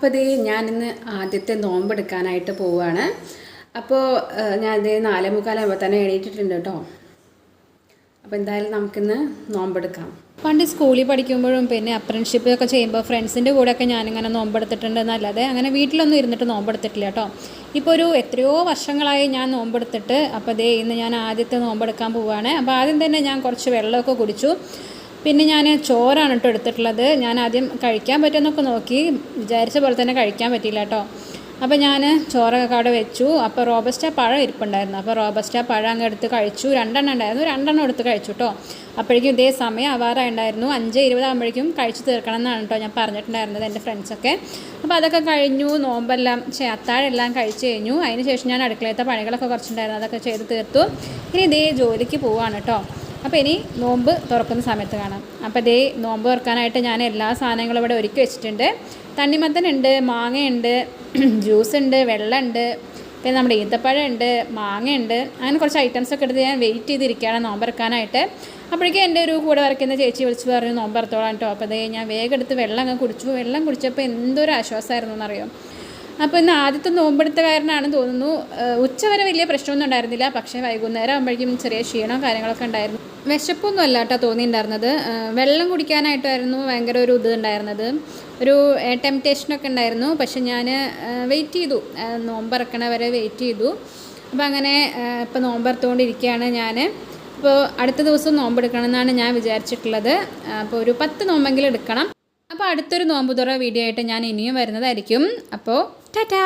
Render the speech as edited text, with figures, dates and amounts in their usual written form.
അപ്പോൾ ഇത് ഞാനിന്ന് ആദ്യത്തെ നോമ്പെടുക്കാനായിട്ട് പോവുകയാണ്. അപ്പോൾ ഞാൻ ഇത് 4:45 തന്നെ എണീറ്റിട്ടുണ്ട് കേട്ടോ. അപ്പോൾ എന്തായാലും നമുക്കിന്ന് നോമ്പെടുക്കാം. പണ്ട് സ്കൂളിൽ പഠിക്കുമ്പോഴും പിന്നെ അപ്രന്റീഷിപ്പ് ഒക്കെ ചെയ്യുമ്പോൾ ഫ്രണ്ട്സിൻ്റെ കൂടെയൊക്കെ ഞാനിങ്ങനെ നോമ്പെടുത്തിട്ടുണ്ട് എന്നല്ലാതെ അങ്ങനെ വീട്ടിലൊന്നും ഇരുന്നിട്ട് നോമ്പെടുത്തിട്ടില്ല കേട്ടോ. ഇപ്പോൾ ഒരു എത്രയോ വർഷങ്ങളായി ഞാൻ നോമ്പെടുത്തിട്ട്. അപ്പോൾ ദേ ഇന്ന് ഞാൻ ആദ്യത്തെ നോമ്പെടുക്കാൻ പോവുകയാണ്. അപ്പോൾ ആദ്യം തന്നെ ഞാൻ കുറച്ച് വെള്ളമൊക്കെ കുടിച്ചു. പിന്നെ ഞാൻ ചോറാണ് കേട്ടോ എടുത്തിട്ടുള്ളത്. ഞാൻ ആദ്യം കഴിക്കാൻ പറ്റുമെന്നൊക്കെ നോക്കി, വിചാരിച്ച പോലെ തന്നെ കഴിക്കാൻ പറ്റിയില്ല കേട്ടോ. അപ്പോൾ ഞാൻ ചോറൊക്കെ അവിടെ വെച്ചു. അപ്പോൾ റോബസ്റ്റ പഴം ഇരിപ്പുണ്ടായിരുന്നു. അപ്പോൾ റോബസ്റ്റ പഴം അങ്ങ് എടുത്ത് കഴിച്ചു. 2 ഉണ്ടായിരുന്നു, 2 എടുത്ത് കഴിച്ചു കേട്ടോ. അപ്പോഴേക്കും ഇതേ സമയം ആവാറായിട്ടുണ്ടായിരുന്നു. 5:20 ആകുമ്പോഴേക്കും കഴിച്ച് തീർക്കണം എന്നാണ് കേട്ടോ ഞാൻ പറഞ്ഞിട്ടുണ്ടായിരുന്നത് എൻ്റെ ഫ്രണ്ട്സൊക്കെ. അപ്പോൾ അതൊക്കെ കഴിഞ്ഞു. നോമ്പെല്ലാം അത്താഴെല്ലാം കഴിച്ച് കഴിഞ്ഞു. അതിന് ശേഷം ഞാൻ അടുക്കളയത്തെ പണികളൊക്കെ കുറച്ചുണ്ടായിരുന്നു, അതൊക്കെ ചെയ്ത് തീർത്തു. ഇനി ഇതേ ജോലിക്ക് പോവുകയാണ് കേട്ടോ. അപ്പോൾ ഇനി നോമ്പ് തുറക്കുന്ന സമയത്ത് കാണാം. അപ്പോൾ ഇതേ നോമ്പ് തുറക്കാനായിട്ട് ഞാൻ എല്ലാ സാധനങ്ങളും ഇവിടെ ഒരുക്കി വെച്ചിട്ടുണ്ട്. തണ്ണിമത്തനുണ്ട്, മാങ്ങയുണ്ട്, ജ്യൂസുണ്ട്, വെള്ളമുണ്ട്, പിന്നെ നമ്മുടെ ഈത്തപ്പഴം ഉണ്ട്, മാങ്ങയുണ്ട്. അങ്ങനെ കുറച്ച് ഐറ്റംസൊക്കെ എടുത്ത് ഞാൻ വെയിറ്റ് ചെയ്തിരിക്കുകയാണ് നോമ്പ് തുറക്കാനായിട്ട്. അപ്പോഴേക്കും എൻ്റെ ഒരു കൂടെ വരയ്ക്കുന്ന ചേച്ചി വിളിച്ച് പറഞ്ഞു നോമ്പ് തുറത്തോളാം കേട്ടോ. അപ്പോൾ അതേ ഞാൻ വേഗം എടുത്ത് വെള്ളം അങ്ങ് കുടിച്ചു. വെള്ളം കുടിച്ചപ്പോൾ എന്തൊരു ആശ്വാസമായിരുന്നു എന്നറിയോ. അപ്പോൾ ഇന്ന് ആദ്യത്തെ നോമ്പെടുത്ത കാരണമാണെന്ന് തോന്നുന്നു. ഉച്ചവരെ വലിയ പ്രശ്നമൊന്നും ഉണ്ടായിരുന്നില്ല, പക്ഷേ വൈകുന്നേരം ആകുമ്പോഴേക്കും ചെറിയ ക്ഷീണവും കാര്യങ്ങളൊക്കെ ഉണ്ടായിരുന്നു. വിശപ്പൊന്നും അല്ല കേട്ടോ തോന്നിയിട്ടുണ്ടായിരുന്നത്. വെള്ളം കുടിക്കാനായിട്ടായിരുന്നു ഭയങ്കര ഒരു ഇത് ഉണ്ടായിരുന്നത്, ഒരു ടെംപ്റ്റേഷനൊക്കെ ഉണ്ടായിരുന്നു. പക്ഷെ ഞാൻ വെയിറ്റ് ചെയ്തു, നോമ്പറക്കണ വരെ വെയിറ്റ് ചെയ്തു. അപ്പോൾ അങ്ങനെ ഇപ്പോൾ നോമ്പറുത്തുകൊണ്ടിരിക്കുകയാണ് ഞാൻ. അപ്പോൾ അടുത്ത ദിവസം നോമ്പെടുക്കണം എന്നാണ് ഞാൻ വിചാരിച്ചിട്ടുള്ളത്. അപ്പോൾ ഒരു 10 നോമ്പെങ്കിലും എടുക്കണം. അപ്പോൾ അടുത്തൊരു നോമ്പ് തുറ വീഡിയോ ആയിട്ട് ഞാൻ ഇനിയും വരുന്നതായിരിക്കും. അപ്പോൾ ടാറ്റാ.